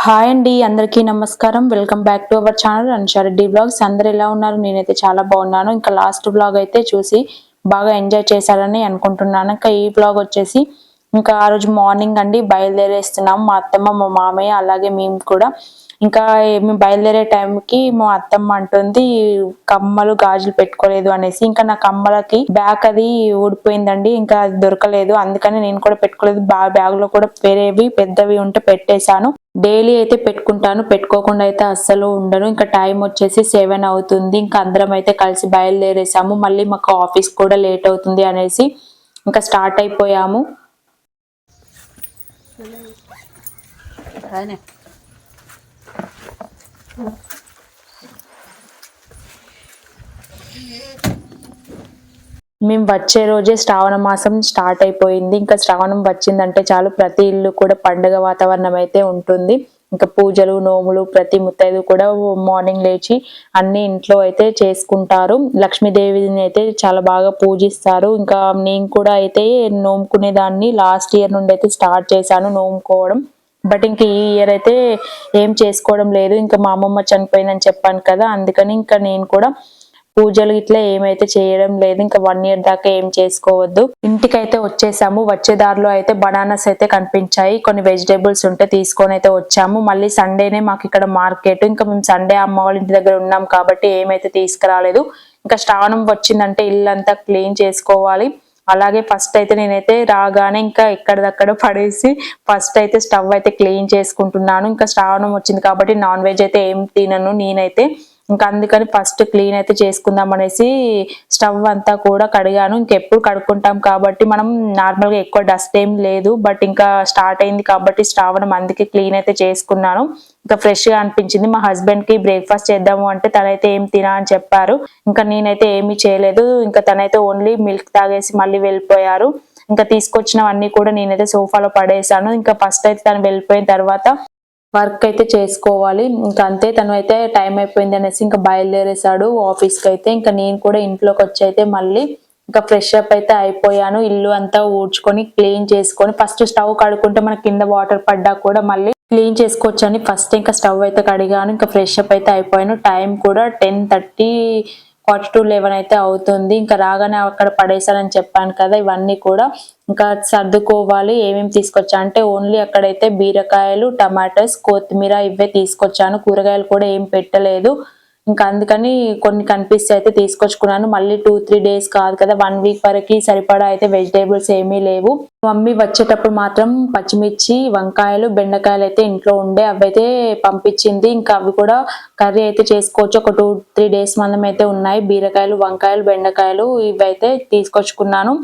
Hi అండి, అందరికీ నమస్కారం. Welcome back to our channel Ansha Reddy blogs. అందరు ఎలా ఉన్నారు? నేనైతే చాలా బాగున్నాను. ఇంకా లాస్ట్ బ్లాగ్ అయితే చూసి బాగా ఎంజాయ్ చేశారని అనుకుంటున్నాను. ఇంకా ఈ బ్లాగ్ వచ్చేసి ఇంకా ఆ రోజు మార్నింగ్ అండి బయలుదేరేస్తున్నాం. మా అత్తమ్మ, మా మామయ్య, అలాగే మేము కూడా. ఇంకా మేము బయలుదేరే టైంకి మా అత్తమ్మ అంటుంది కమ్మలు గాజులు పెట్టుకోలేదు అనేసి. ఇంకా నా కమ్మలకి బ్యాగ్ అది ఊడిపోయిందండి, ఇంకా అది దొరకలేదు. అందుకని నేను కూడా పెట్టుకోలేదు. బ్యాగ్ లో కూడా వేరేవి పెద్దవి ఉంటే పెట్టేశాను. డైలీ అయితే పెట్టుకుంటాను, పెట్టుకోకుండా అయితే అస్సలు ఉండను. ఇంకా టైం వచ్చేసి 7 అవుతుంది. ఇంకా అందరం అయితే కలిసి బయలుదేరేసాము. మళ్ళీ మాకు ఆఫీస్ కూడా లేట్ అవుతుంది అనేసి ఇంకా స్టార్ట్ అయిపోయాము. మేము వచ్చే రోజే శ్రావణ మాసం స్టార్ట్ అయిపోయింది. ఇంకా శ్రావణం వచ్చిందంటే చాలు ప్రతి ఇల్లు కూడా పండుగ వాతావరణం అయితే ఉంటుంది. ఇంకా పూజలు, నోములు, ప్రతి ముత్తైదు కూడా మార్నింగ్ లేచి అన్ని ఇంట్లో అయితే చేసుకుంటారు. లక్ష్మీదేవిని అయితే చాలా బాగా పూజిస్తారు. ఇంకా నేను కూడా అయితే నోముకునేదాన్ని లాస్ట్ ఇయర్ నుండి అయితే స్టార్ట్ చేశాను నోముకోవడం. బట్ ఇంక ఈ ఇయర్ అయితే ఏం చేసుకోవడం లేదు. ఇంకా మా అమ్మమ్మ చనిపోయిందని చెప్పాను కదా, అందుకని ఇంకా నేను కూడా పూజలు ఇట్లా ఏమైతే చేయడం లేదు. ఇంకా 1 ఇయర్ దాకా ఏం చేసుకోవద్దు. ఇంటికైతే వచ్చేసాము. వచ్చే దారిలో అయితే బనానాస్ అయితే కనిపించాయి. కొన్ని వెజిటేబుల్స్ ఉంటే తీసుకొని అయితే వచ్చాము. మళ్ళీ సండేనే మాకు ఇక్కడ మార్కెట్. ఇంకా మేము సండే అమ్మ వాళ్ళ ఇంటి దగ్గర ఉన్నాం కాబట్టి ఏమైతే తీసుకురాలేదు. ఇంకా శ్రావణం వచ్చిందంటే ఇల్లంతా క్లీన్ చేసుకోవాలి. అలాగే ఫస్ట్ అయితే నేనైతే రాగానే ఇంకా ఎక్కడిదక్కడ పడేసి ఫస్ట్ అయితే స్టవ్ అయితే క్లీన్ చేసుకుంటున్నాను. ఇంకా శ్రావణం వచ్చింది కాబట్టి నాన్ వెజ్ అయితే ఏం తినను నేనైతే. ఇంకా అందుకని ఫస్ట్ క్లీన్ అయితే చేసుకుందాం అనేసి స్టవ్ అంతా కూడా కడిగాను. ఇంకెప్పుడు కడుక్కుంటాం కాబట్టి మనం నార్మల్గా ఎక్కువ డస్ట్ ఏం లేదు. బట్ ఇంకా స్టార్ట్ అయింది కాబట్టి శ్రావణం, అందుకే క్లీన్ అయితే చేసుకున్నాను. ఇంకా ఫ్రెష్ గా అనిపించింది. మా హస్బెండ్ కి బ్రేక్ఫాస్ట్ చేద్దాము అంటే తనైతే ఏం తినా అని చెప్పారు. ఇంకా నేనైతే ఏమీ చేయలేదు. ఇంకా తనైతే ఓన్లీ మిల్క్ తాగేసి మళ్ళీ వెళ్ళిపోయారు. ఇంకా తీసుకొచ్చినవన్నీ కూడా నేనైతే సోఫాలో పడేసాను. ఇంకా ఫస్ట్ అయితే తను వెళ్ళిపోయిన తర్వాత వర్క్ అయితే చేసుకోవాలి. ఇంకా అంతే, తను అయితే టైం అయిపోయింది అనేసి ఇంకా బయలుదేరేసాడు ఆఫీస్ కి అయితే. ఇంకా నేను కూడా ఇంట్లోకి వచ్చి అయితే మళ్ళీ ఇంకా ఫ్రెష్ అప్ అయితే అయిపోయాను. ఇల్లు అంతా ఊడ్చుకొని క్లీన్ చేసుకొని ఫస్ట్ స్టవ్ కడుక్కుంటే మనకి కింద వాటర్ పడ్డా కూడా మళ్ళీ క్లీన్ చేసుకోవచ్చు అని ఫస్ట్ ఇంకా స్టవ్ అయితే కడిగాను. ఇంకా ఫ్రెష్ అప్ అయితే అయిపోయాను. టైం కూడా 10:30 11 అయితే అవుతుంది. ఇంకా రాగానే అక్కడ పడేసానని చెప్పాను కదా, ఇవన్నీ కూడా ఇంకా సర్దుకోవాలి. ఏమేమి తీసుకొచ్చా అంటే ఓన్లీ అక్కడైతే బీరకాయలు, టమాటోస్, కొత్తిమీర ఇవే తీసుకొచ్చాను. కూరగాయలు కూడా ఏం పెట్టలేదు. ఇంకా అందుకని కొన్ని కనిపిస్తే అయితే తీసుకొచ్చుకున్నాను. మళ్ళీ 2-3 డేస్ కాదు కదా, 1 వీక్ వరకు సరిపడా అయితే వెజిటేబుల్స్ ఏమీ లేవు. మమ్మీ వచ్చేటప్పుడు మాత్రం పచ్చిమిర్చి, వంకాయలు, బెండకాయలు అయితే ఇంట్లో ఉండే అవైతే పంపించింది. ఇంకా అవి కూడా కర్రీ అయితే చేసుకోవచ్చు. ఒక 2-3 డేస్ మందం అయితే ఉన్నాయి. బీరకాయలు, వంకాయలు, బెండకాయలు ఇవైతే తీసుకొచ్చుకున్నాను.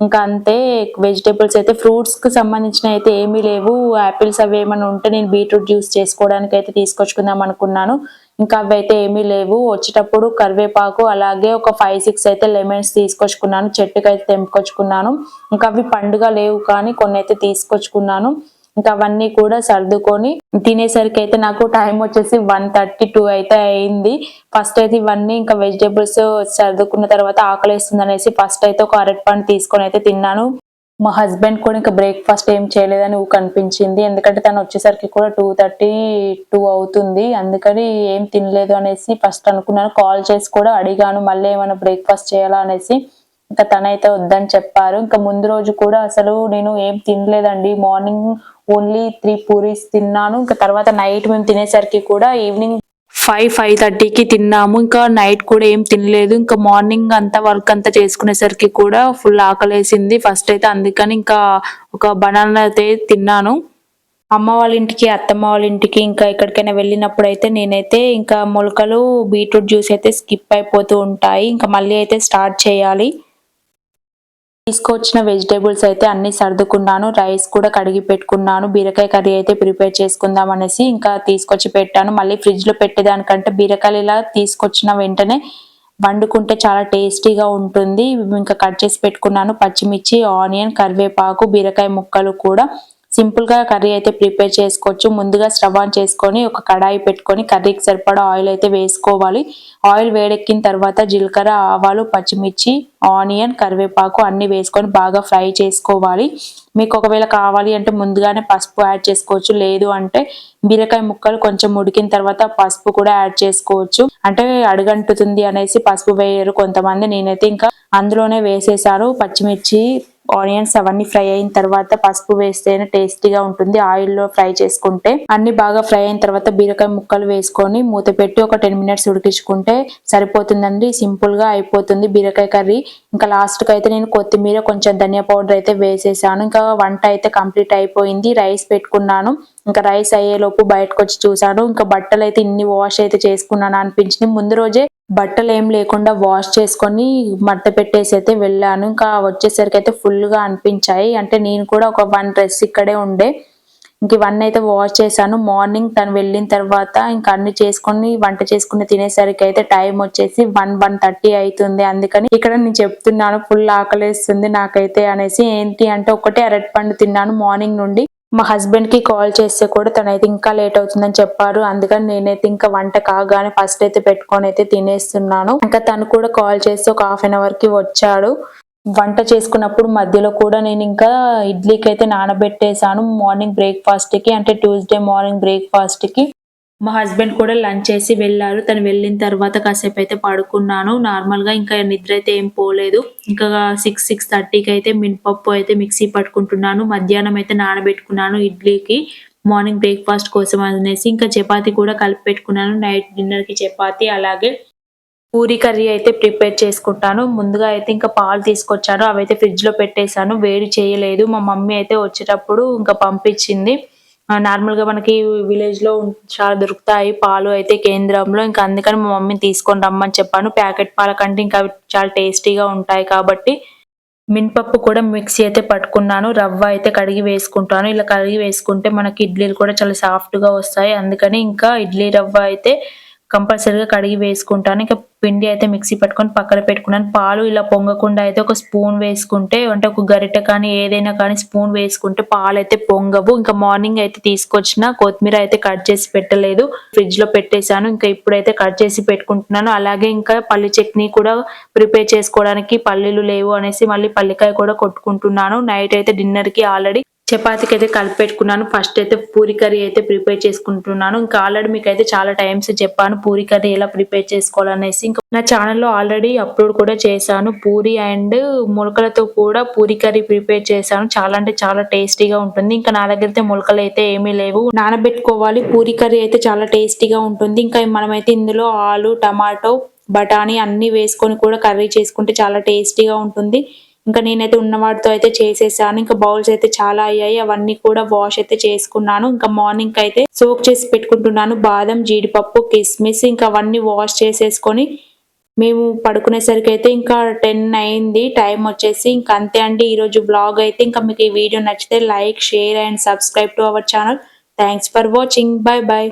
ఇంకా అంతే. వెజిటేబుల్స్ అయితే ఫ్రూట్స్ కి సంబంధించిన అయితే ఏమీ లేవు. యాపిల్స్ అవి ఏమైనా ఉంటే నేను బీట్రూట్ జ్యూస్ చేసుకోవడానికి అయితే తీసుకొచ్చుకుందాం అనుకున్నాను. ఇంకా అవి అయితే ఏమీ లేవు. వచ్చేటప్పుడు కరివేపాకు అలాగే ఒక 5-6 అయితే లెమన్స్ తీసుకొచ్చుకున్నాను. చెట్టుకి అయితే తెంపుకొచ్చుకున్నాను. ఇంకా అవి పండుగ లేవు కానీ కొన్ని అయితే తీసుకొచ్చుకున్నాను. ఇంకా అవన్నీ కూడా సర్దుకొని తినేసరికి అయితే నాకు టైం వచ్చేసి 1:32 అయితే అయింది. ఫస్ట్ అయితే ఇవన్నీ ఇంకా వెజిటేబుల్స్ సర్దుకున్న తర్వాత ఆకలిస్తుంది అనేసి ఫస్ట్ అయితే ఒక అరటిపండు తీసుకొని అయితే తిన్నాను. మా హస్బెండ్ కూడా ఇంకా బ్రేక్ఫాస్ట్ ఏం చేయలేదని కనిపించింది. ఎందుకంటే తను వచ్చేసరికి కూడా 2:32 అవుతుంది. అందుకని ఏం తినలేదు అనేసి ఫస్ట్ అనుకున్నాను. కాల్ చేసి కూడా అడిగాను మళ్ళీ ఏమైనా బ్రేక్ఫాస్ట్ చేయాలా అనేసి. ఇంకా తనైతే వద్దని చెప్పారు. ఇంకా ముందు రోజు కూడా అసలు నేను ఏం తినలేదండి. మార్నింగ్ ఓన్లీ 3 పూరీస్ తిన్నాను. ఇంకా తర్వాత నైట్ మేము తినేసరికి కూడా ఈవినింగ్ 5-5:30కి తిన్నాము. ఇంకా నైట్ కూడా ఏం తినలేదు. ఇంకా మార్నింగ్ అంతా వర్క్ అంతా చేసుకునేసరికి కూడా ఫుల్ ఆకలేసింది ఫస్ట్ అయితే. అందుకని ఇంకా ఒక బనానా అయితే తిన్నాను. అమ్మ వాళ్ళ ఇంటికి, అత్తమ్మ వాళ్ళ ఇంటికి ఇంకా ఎక్కడికైనా వెళ్ళినప్పుడు అయితే నేనైతే ఇంకా మొలకలు, బీట్రూట్ జ్యూస్ అయితే స్కిప్ అయిపోతూ ఉంటాయి. ఇంకా మళ్ళీ అయితే స్టార్ట్ చేయాలి. తీసుకొచ్చిన వెజిటేబుల్స్ అయితే అన్ని సర్దుకున్నాను. రైస్ కూడా కడిగి పెట్టుకున్నాను. బీరకాయ కర్రీ అయితే ప్రిపేర్ చేసుకుందాం అనేసి ఇంకా తీసుకొచ్చి పెట్టాను. మళ్ళీ ఫ్రిడ్జ్ లో పెట్టేదానికంటే బీరకాయలు ఇలా తీసుకొచ్చిన వెంటనే వండుకుంటే చాలా టేస్టీగా ఉంటుంది. ఇంకా కట్ చేసి పెట్టుకున్నాను. పచ్చిమిర్చి, ఆనియన్, కరివేపాకు, బీరకాయ ముక్కలు కూడా సింపుల్ గా కర్రీ అయితే ప్రిపేర్ చేసుకోవచ్చు. ముందుగా స్టవ్ ఆన్ చేసుకొని ఒక కడాయి పెట్టుకొని కర్రీకి సరిపడా ఆయిల్ అయితే వేసుకోవాలి. ఆయిల్ వేడెక్కిన తర్వాత జీలకర్ర, ఆవాలు, పచ్చిమిర్చి, ఆనియన్, కరివేపాకు అన్ని వేసుకొని బాగా ఫ్రై చేసుకోవాలి. మీకు ఒకవేళ కావాలి అంటే ముందుగానే పసుపు యాడ్ చేసుకోవచ్చు. లేదు అంటే బీరకాయ ముక్కలు కొంచెం ఉడికిన తర్వాత పసుపు కూడా యాడ్ చేసుకోవచ్చు. అంటే అడుగంటుతుంది అనేసి పసుపు వేయరు కొంతమంది. నేనైతే ఇంకా అందులోనే వేసేసాను. పచ్చిమిర్చి, ఆనియన్స్ అవన్నీ ఫ్రై అయిన తర్వాత పసుపు వేస్తేనే టేస్టీగా ఉంటుంది. ఆయిల్లో ఫ్రై చేసుకుంటే అన్ని బాగా ఫ్రై అయిన తర్వాత బీరకాయ ముక్కలు వేసుకొని మూత పెట్టి ఒక 10 మినిట్స్ ఉడికించుకుంటే సరిపోతుందండి. సింపుల్ గా అయిపోతుంది బీరకాయ కర్రీ. ఇంకా లాస్ట్ కి అయితే నేను కొత్తిమీర, కొంచెం ధనియా పౌడర్ అయితే వేసేసాను. ఇంకా వంట అయితే కంప్లీట్ అయిపోయింది. రైస్ పెట్టుకున్నాను. ఇంకా రైస్ అయ్యేలోపు బయటకు వచ్చి చూసాను. ఇంకా బట్టలు అయితే ఇన్ని వాష్ అయితే చేసుకున్నాను అనిపించింది. ముందు రోజే బట్టలు ఏం లేకుండా వాష్ చేసుకొని మడత పెట్టేసి అయితే వెళ్ళాను. ఇంకా వచ్చేసరికి అయితే ఫుల్ గా అనిపించాయి. అంటే నేను కూడా ఒక 1 డ్రెస్ ఇక్కడే ఉండే, ఇంక ఇవన్నీ అయితే వాష్ చేశాను. మార్నింగ్ తను వెళ్ళిన తర్వాత ఇంకా అన్ని చేసుకొని వంట చేసుకుని తినేసరికి అయితే టైం వచ్చేసి 1:30 అవుతుంది. అందుకని ఇక్కడ నేను చెప్తున్నాను ఫుల్ ఆకలేస్తుంది నాకైతే అనేసి. ఏంటి అంటే ఒకటే అరటిపండు తిన్నాను మార్నింగ్ నుండి. మా హస్బెండ్ కి కాల్ చేస్తే కూడా తనైతే ఇంకా లేట్ అవుతుందని చెప్పారు. అందుకని నేనైతే ఇంకా వంట కాగానే ఫస్ట్ అయితే పెట్టుకొని అయితే తినేస్తున్నాను. ఇంకా తను కూడా కాల్ చేసి ఒక హాఫ్ అన్ అవర్ కి వచ్చాడు. వంట చేసుకున్నప్పుడు మధ్యలో కూడా నేను ఇంకా ఇడ్లీకి అయితే నానబెట్టేసాను మార్నింగ్ బ్రేక్ఫాస్ట్ కి. అంటే ట్యూస్డే మార్నింగ్ బ్రేక్ఫాస్ట్ కి. మా హస్బెండ్ కూడా లంచ్ చేసి వెళ్ళారు. తను వెళ్ళిన తర్వాత కాసేపు అయితే పడుకున్నాను. నార్మల్ గా ఇంకా నిద్ర అయితే ఏం పోలేదు. ఇంకా 6:30కి అయితే మినపప్పు అయితే మిక్సీ పట్టుకుంటున్నాను. మధ్యాహ్నం అయితే నానబెట్టుకున్నాను ఇడ్లీకి మార్నింగ్ బ్రేక్ఫాస్ట్ కోసం అనేసి. ఇంకా చపాతీ కూడా కలిపి పెట్టుకున్నాను. నైట్ డిన్నర్ కి చపాతీ, అలాగే పూరీ కర్రీ అయితే ప్రిపేర్ చేసుకుంటాను. ముందుగా అయితే ఇంకా పాలు తీసుకొచ్చాను. అవైతే ఫ్రిడ్జ్ లో పెట్టేశాను. వేడి చేయలేదు. మా మమ్మీ అయితే వచ్చేటప్పుడు ఇంకా పంపించింది. నార్మల్ గా మనకి విలేజ్ లో చాలా దొరుకుతాయి పాలు అయితే కేంద్రంలో. ఇంకా అందుకని మా మమ్మీని తీసుకొని రమ్మని చెప్పాను. ప్యాకెట్ పాల కంటే ఇంకా చాలా టేస్టీగా ఉంటాయి కాబట్టి. మినపప్పు కూడా మిక్సీ అయితే పట్టుకున్నాను. రవ్వ అయితే కడిగి వేసుకుంటాను. ఇలా కడిగి వేసుకుంటే మనకి ఇడ్లీలు కూడా చాలా సాఫ్ట్ గా వస్తాయి. అందుకని ఇంకా ఇడ్లీ రవ్వ అయితే కంపల్సరీగా కడిగి వేసుకుంటాను. ఇంకా పిండి అయితే మిక్సీ పట్టుకొని పక్కన పెట్టుకున్నాను. పాలు ఇలా పొంగకుండా అయితే ఒక స్పూన్ వేసుకుంటే, అంటే ఒక గరిటె కానీ ఏదైనా కానీ స్పూన్ వేసుకుంటే పాలు అయితే పొంగవు. ఇంకా మార్నింగ్ అయితే తీసుకొచ్చిన కొత్తిమీర అయితే కట్ చేసి పెట్టలేదు, ఫ్రిడ్జ్ లో పెట్టేశాను. ఇంకా ఇప్పుడైతే కట్ చేసి పెట్టుకుంటున్నాను. అలాగే ఇంకా పల్లి చట్నీ కూడా ప్రిపేర్ చేసుకోవడానికి పల్లీలు లేవు అనేసి మళ్ళీ పల్లికాయ కూడా కొట్టుకుంటున్నాను. నైట్ అయితే డిన్నర్ కి ఆల్రెడీ చపాతీకి అయితే కలిపి పెట్టుకున్నాను. ఫస్ట్ అయితే పూరి కర్రీ అయితే ప్రిపేర్ చేసుకుంటున్నాను. ఇంకా ఆల్రెడీ మీకు అయితే చాలా టైమ్స్ చెప్పాను పూరి కర్రీ ఎలా ప్రిపేర్ చేసుకోవాలనేసి. ఇంకా నా ఛానల్లో ఆల్రెడీ అప్లోడ్ కూడా చేశాను. పూరి అండ్ మొలకలతో కూడా పూరి కర్రీ ప్రిపేర్ చేశాను. చాలా అంటే చాలా టేస్టీగా ఉంటుంది. ఇంకా నా దగ్గర అయితే మొలకలు అయితే ఏమీ లేవు, నానబెట్టుకోవాలి. పూరి కర్రీ అయితే చాలా టేస్టీగా ఉంటుంది. ఇంకా మనమైతే ఇందులో ఆలు, టమాటో, బఠానీ అన్ని వేసుకొని కూడా కర్రీ చేసుకుంటే చాలా టేస్టీగా ఉంటుంది. ఇంకా నేనైతే ఉన్న వాటితో అయితే చేసేసాను. ఇంకా బౌల్స్ అయితే చాలా అయ్యాయి. అవన్నీ కూడా వాష్ అయితే చేసుకున్నాను. ఇంకా మార్నింగ్ అయితే సోక్ చేసి పెట్టుకుంటున్నాను. బాదం, జీడిపప్పు, కిస్మిస్ ఇంకా అవన్నీ వాష్ చేసేసుకొని మేము పడుకునేసరికి అయితే ఇంకా 10 అయింది టైం వచ్చేసి. ఇంకా అంతే అండి ఈరోజు బ్లాగ్ అయితే. ఇంకా మీకు ఈ వీడియో నచ్చితే like, share and subscribe to our channel. Thanks for watching. By by.